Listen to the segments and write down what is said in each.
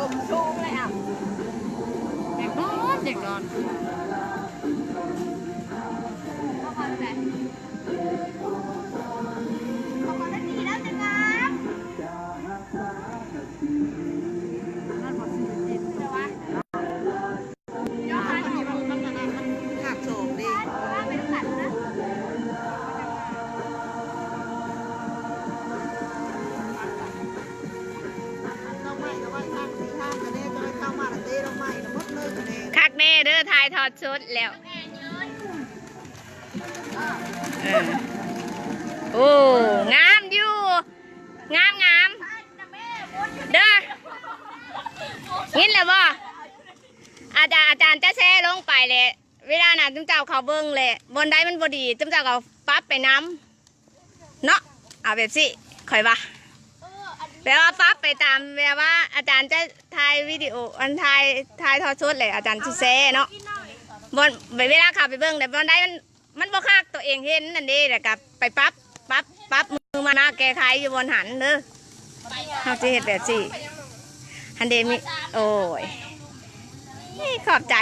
มชูงเลยอ่ะเด็กนอนเด็กนอนเอาความใจเอาความดีแล้วจะงามนั่นพอสิจิตใช่ไหมย้อนไปดูมันหักโฉมดิไม่ต้องตัดนะคักแน่เด้อทายทอดชุดแล้วโอ้งามอยู่งามเด้อยินเลยบ่อาจารย์จะแช่ลงไปเลยเวลาน่ะจุ๊มเจ้าเขาเบิ้งเลยบนได้มันบดีจุ๊มเจ้าเขาปั๊บไปน้ำเนาะเอาแบบสิคอยว่าแปลว่าปั๊บไปตามแปลว่าอาจารย์จะถ่ายวิดีโอถ่ายทอดชุดเลยอาจารย์จะแช่เนาะบนเวลาขับไปเบิ้งแต่บนได้มันบ่คักตัวเองเห็นนั่นดีแต่กับไปปั๊บมือมาหน้าแก้ไขอยู่บนหันเด้อเขาจะเห็นแบบสิฮันเดมิโอ้ยขอบใจ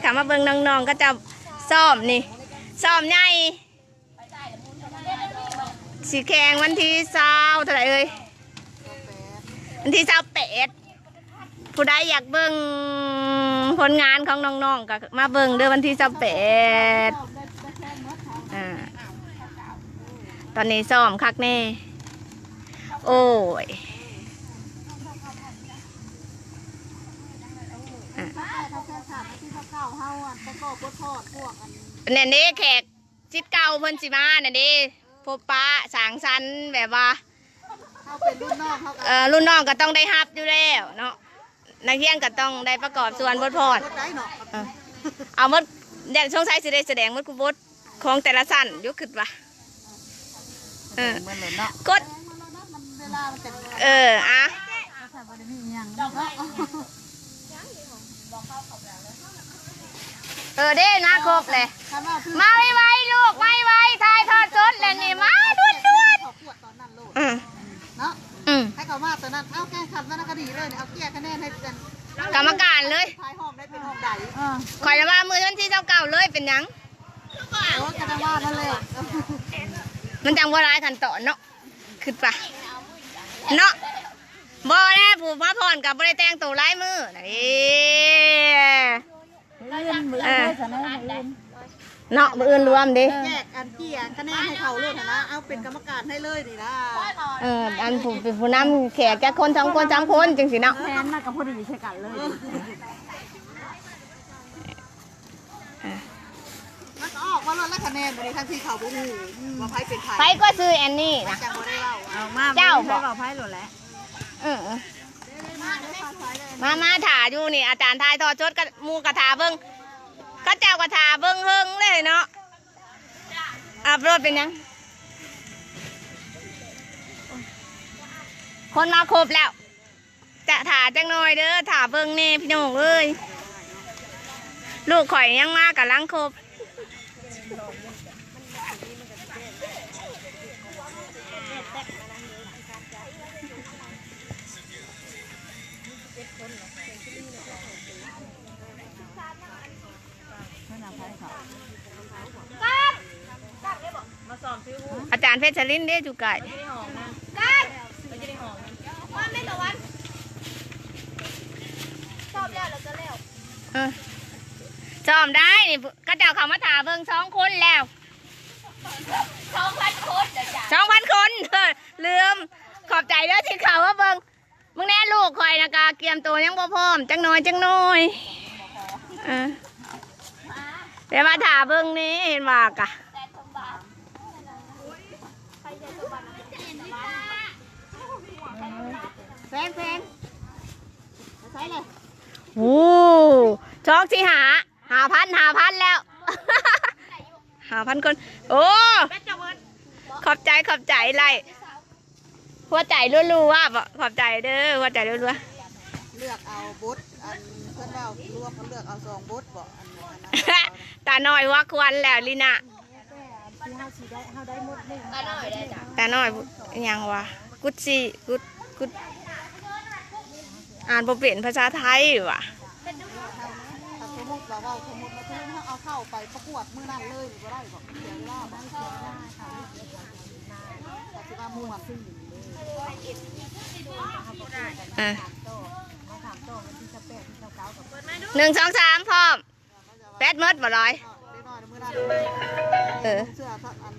ค่ะมาเบิ่งน้องๆก็จะซ้อมนี่ซ้อมใหญ่สีแข่งวันที่20เท่าไหร่เอ่ยวันที่28ผู้ใดอยากเบิ่งผลงานของน้องๆก็มาเบิ่งเด้อวันที่28ตอนนี้ซ้อมคักแน่โอ้ยเนี่ยนี่แขกชิดเก่าเพิ่นสิมาเนี่ยนี่พบปะสางสรรค์แบบว่าเขาเป็นรุ่นน้องเขารุ่นน้องก็ต้องได้ฮับอยู่แล้วเนาะนักเรียนก็ต้องได้ประกอบส่วนบทพรเอาหมดเด็กช่วงสายสิได้แสดงหมดกูบทของแต่ละสั้นยุคขึ้นว่ะกดอ่ะเด้นะครบเลยมาไวๆลูกไวๆทายทอดสดเลยนี่มาด่วนเนาะให้เขามาตอนนั้นเอาแค่ขับนั่นก็ดีเลยเอาเกียร์คะแนนให้เป็นกรรมการเลยทายห้องได้เป็นห้องใดคอยว่ามือท่านที่เก่าเลยเป็นยังโอ้จะว่านั่นเลยมันจังว่าร้ายขันต่อเนาะขึ้นปะเนาะบ่แล้วผู้มาผ่อนกับบริแตงตัวร้ายมือเนาะมืออื่นรวมดิแยกอันเกียร์คะแนนให้เขาเลยนะเอาเป็นกรรมการให้เลยนี่นะอันผู้นำแขกแค่คน2 คน3 คนจริงสิเนาะแทนมากับพอดีใช่กันเลยมันออกมาแล้วคะแนนบริษัทที่เขาบุ้งว่าไพ่เป็นไพ่ก็ซื้อแอนนี่นะเจ้าบอกไพ่หลุดแล้วมาถ่าอยู่นี่อาจารย์ทายทอดชดกับมูกระถาเบิ้งก็เจ้ากระถาเบิ้งเฮิงเลยเนาะรถเป็นยังคนมาครบแล้วจะถ่าจังหน่อยเด้อถ่าเบิ้งนี่พี่น้องเอ้ยลูกข่อยยังมากับลังครบอาจารย์เพชรลินเด้จุกไก่ชอบได้นี่ก็เจ้าเขามาถาเบิ่ง2 คนแล้ว2,000 คน2,000 คนลืมขอบใจเด้อที่เขาว่าเบิ่งมึงแน่ลูกคอยนะกาเกียมตัวยังบ่พร้อมจังน้อยเดี๋ยวมาถาเบิ่งนี้เห็นว่ากะแฟนใช่เลยโอ้ช็อกที่หาพันแล้ว5,000 คนโอ้ขอบใจไรหัวใจรัวๆขอบใจเด้อหัวใจรัวเลือกเอาบุตรอันเพื่อนเราลวกเลือกเอา2 บุตรบ่ตาหน่อยว่าควรแล้วลิน่ะตาหน่อยยังวะกุดซี่กุด อ่านบ่เป็นภาษาไทยว่ะ ถ้าสมมติว่าเราสมมติมาซื้อเอาเข้าไปประกวดมื้อนั้นเลยก็ได้บอกเสียเวลาบอกเสียเวลาค่ะแต่สิว่าม่วน อ่ะ1 2 3พร้อมแปดมดบ่ร้อย เออเสื้ออัน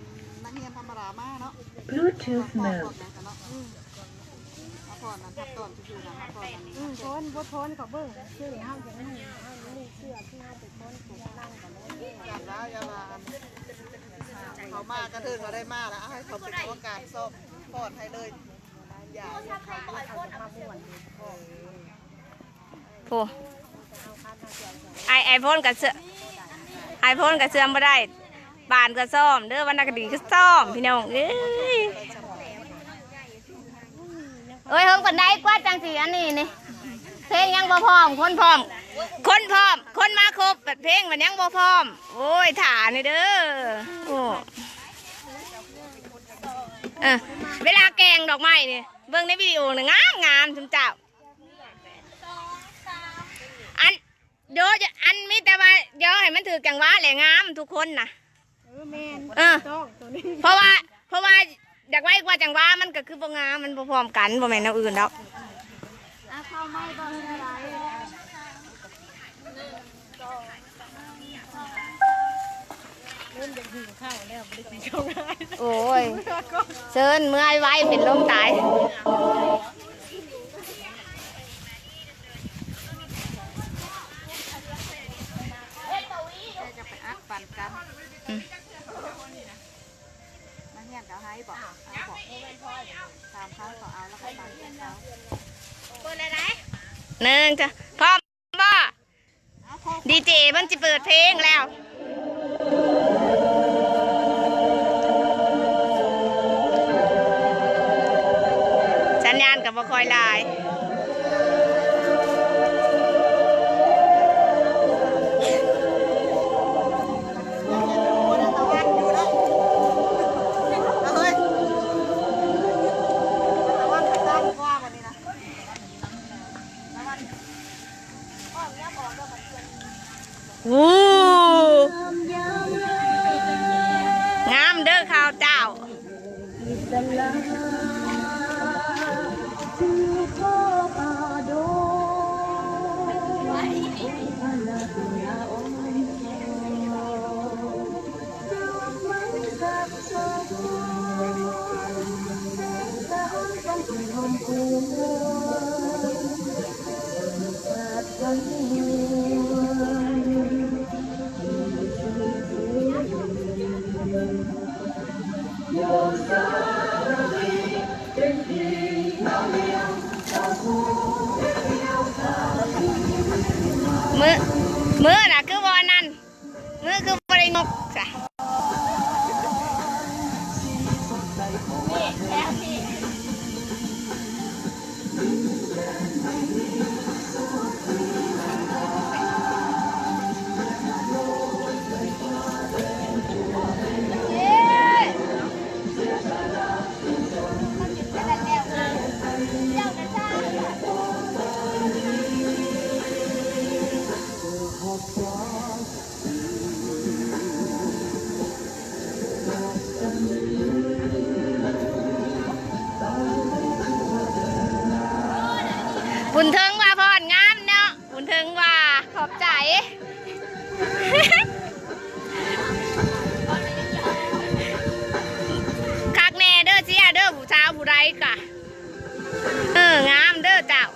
นักเรียนธรรมดามากเนาะ Bluetooth พอ mode. ก่อนเนาะพอนั้นทับต้นคือนะพอนั้น พ้นบ่พ้นก็เบิ่งชื่อเฮาจังได๋เฮามีเสื้อที่เฮาไปพ้นถูกนั่งกันแล้ว กันแล้วอย่ามาเขามากระเทินเขาได้มากแล้วให้เขาเป็นกรรมการสอบพอดให้เลยอย่าเขาไม่เขาจะมาม่วน โอ้ไอโฟนกับเสื้อไอโฟนกับเสื้อบ่ได้บานก็ซ่อมเด้อวันนักดีก็ซ่อมพี่น้องเอ้ยเอ้ยเฮิงปานใดกว่าจังสิอันนี้นี่เพลงยังบ่พร้อมคนพร้อมคนมาครบแบบเพลงมันยังบ่พร้อมโอ้ยถ่านี่เด้อโอ้เวลาแกงดอกไม้นี่เบิ่งในวิดีโอน่ะงามจุ๊มเจ้าอันเดี๋ยวอันมีแต่ว่าเดี๋ยวให้มันถือจังหวะแหละงามทุกคนนะแม่น ต้องตัวนี้เพราะว่าอยากไว้กว่าจังหวะมันก็คือบ่งามมันบ่พร้อมกันบ่แม่นแนวอื่นแล้วเข้าไม้บ่ได้เริ่มจะหิวข้าวแล้วบ่ได้กินข้าวง่าย โอ้ยเชิญเมื่อยไว้เป็นลมตายจะไปอักปั่นกันนักเรียนเขาให้บอกเอาบอกตามเขาเขาเอาแล้วก็ปั่นกันเขาหนึ่งจ้ะพร้อมบ่ดีเจมันจะเปิดเพลงแล้วสัญญาณกับบ่คอยลายวู้งามเด้อข้าวเจ้ามือน่ะคือวอนั่นมือคือบริงกจ้ะบุญเทิงว่าพองามเนาะบุญเทิงว่าขอบใจคักแน่เด้อเสียเด้อผู้ชาวผู้ใดกะงามเด้อเจ้า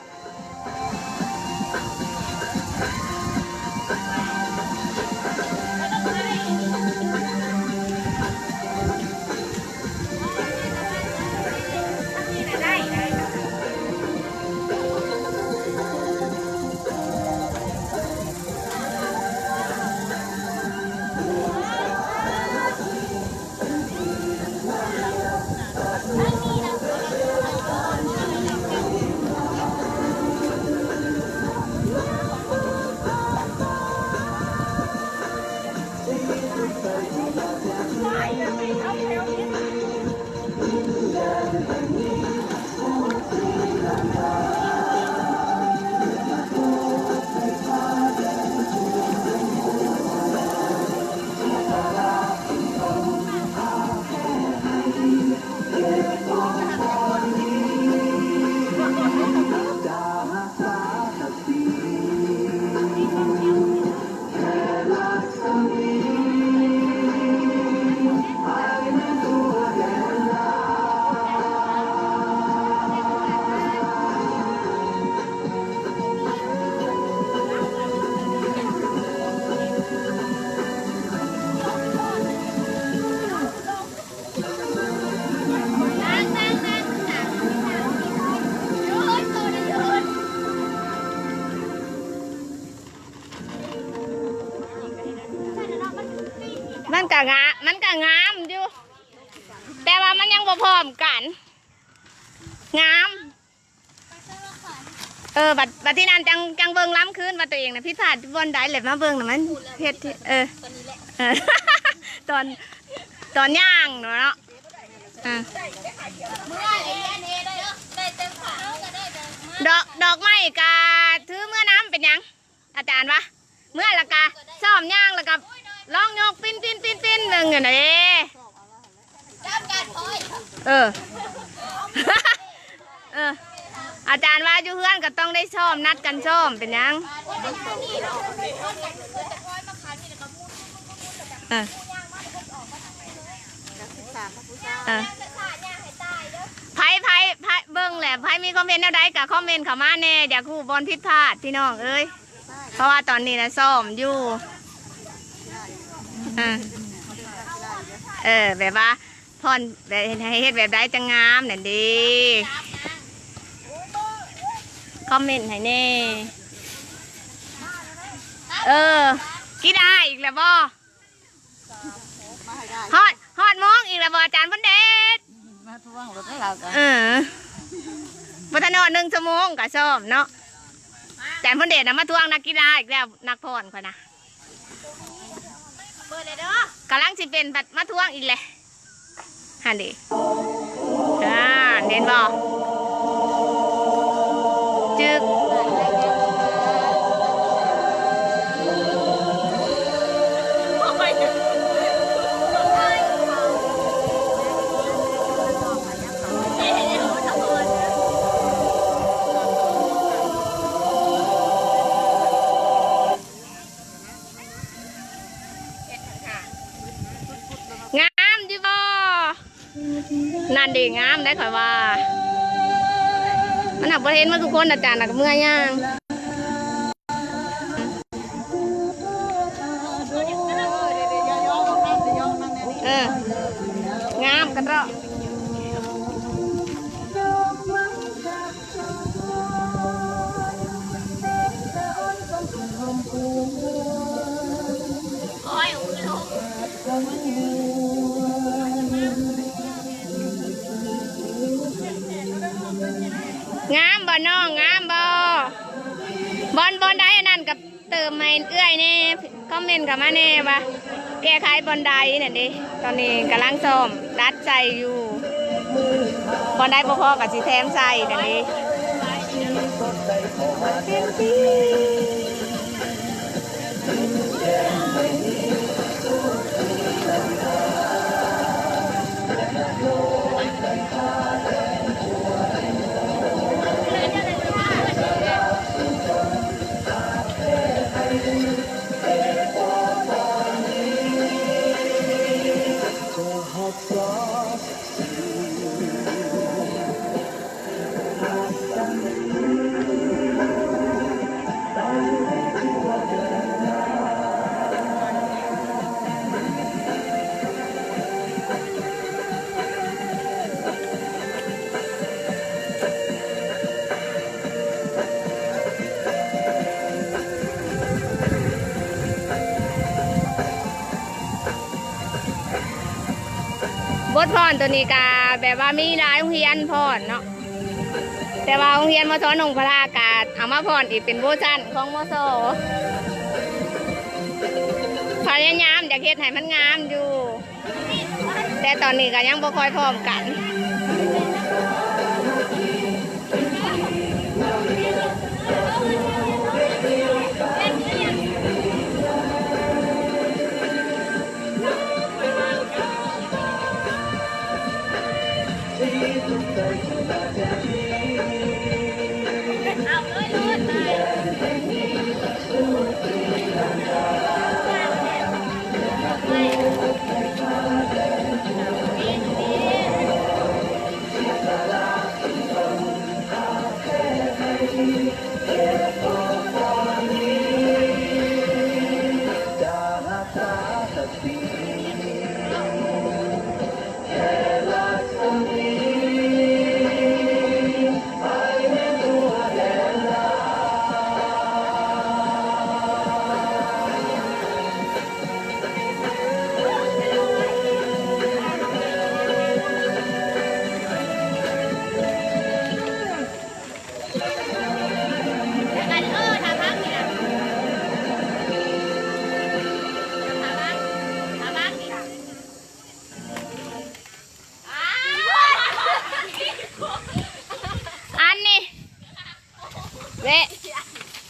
มันก็งามอยู่แต่ว่ามันยังบ่พร้อมกันงามบัดที่นั่นจังเบิ่งล้ำคืนว่าตัวเองนะพี่ผาดบนได้เลยมาเบิ่งน่ะมันเฮ็ดที่ตอนย่างเนาะดอกไม้กะถือเมื่อน้ำเป็นยังอาจารย์วะเมื่อละกะซ้อมย่างละกะลองยกปิ้นหนึ่งอย่างนี้อาจารย์ว่าอยู่เพื่อนก็ต้องได้ซ้อมนัดกันซ้อมเป็นยังไพ่เบิ้งแหละไพ่มีคอมเมนต์แนวใดกับคอมเมนต์เข้ามาแน่เดี๋ยวครูบอลผิดพลาดพี่น้องเอ้ยเพราะว่าตอนนี้นะซ้อมอยู่แบบว่าพรแบบให้เฮ็ดแบบใดจะงามนั่นดีคอมเมนต์ให้แน่กี่ได้อีกแล้วบ่ฮอดมองอีกแล้วบ่อาจารย์พันเดชมาทวงรถให้เราพัฒนา1 ชั่วโมงกับซ้อมเนาะอาจารย์พันเดชนะมาทวงนักกีฬาอีกแล้วนักพรคนนะเปิดเลยเด้อกำลังสิเป็นมาทวงอีกเลยฮันดีเน้นบ่จึกงามดิบ่นั่นดีงามได้ข่อยว่ามันหักประเทศมาทุกคนอาจารย์หนักเมื่อย่างงามกันเถอะงามบ่น้องงามบ่บอลได้นั่นกับเติมให้เอื้อยนี่คอมเมนต์กับมาเน่ว่าแก้ไขบอลได้นั่นดิตอนนี้กำลังซ้อมรัดใจอยู่บอลได้พอๆกับสีแถมใส่นั่นดิบทพรตัวนี้กาแบบว่ามีหลายโรงเรียนพรเนาะแต่ว่าโรงเรียนมทนงพระอากาศเอามาพรอีกเป็นโบชันของมโสพยายามอยากเฮ็ดให้มันงามอยู่แต่ตอนนี้ก็ยังบ่ค่อยพร้อมกัน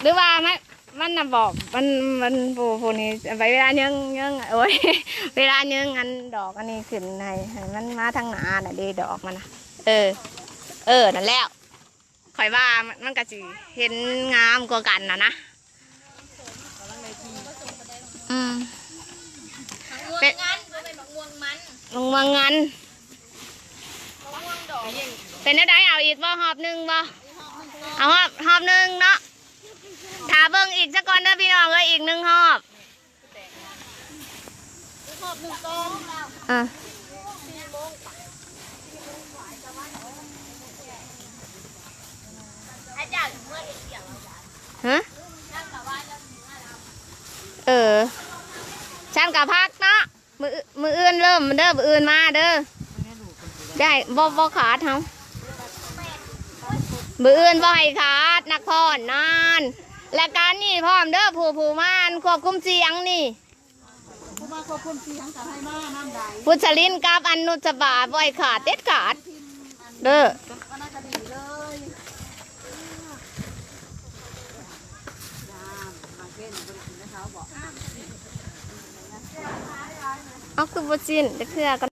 หรือว่ามันน่ะบอกมันผู้นี้ไปเวลาเยื่องโอ้ย เวลาเยื่องอันดอกอันนี้ขึ้นให้มันมาทางหน้าน่ะดีดอกมันนะเออนั่นแล้วข่อยว่ามันก็สิเห็นงามกว่ากันนะเป็นงานเป็นมะม่วงมันมะม่วงงันเป็นได้เอาอีกบ่หอบหนึ่งบ่เอาหอบหนึ่งเนาะถ้าเบิ่งอีกสักก่อนเด้อพี่น้องเลยอีกหนึ่งหอบฮะฉันกับพักเนาะมืออื่นเริ่มเด้อมืออื่นมาเด้อได้บ่ขาดเฮามืออื่นบ่ให้ขาดนักพรนานและการนี่พร้อมเด้อผู้มานควบคุมเสียงนี่ ผู้มาควบคุมเสียงกับให้มาน้ำใด พุชลินกับอนุสบาบ่อยขาดเด็ดขาดเด้อ ก็น่าจะดีเลยมาเก้นบริสุทธิ์นะคะบอก เอาคือบ่จินจะเคลือกัน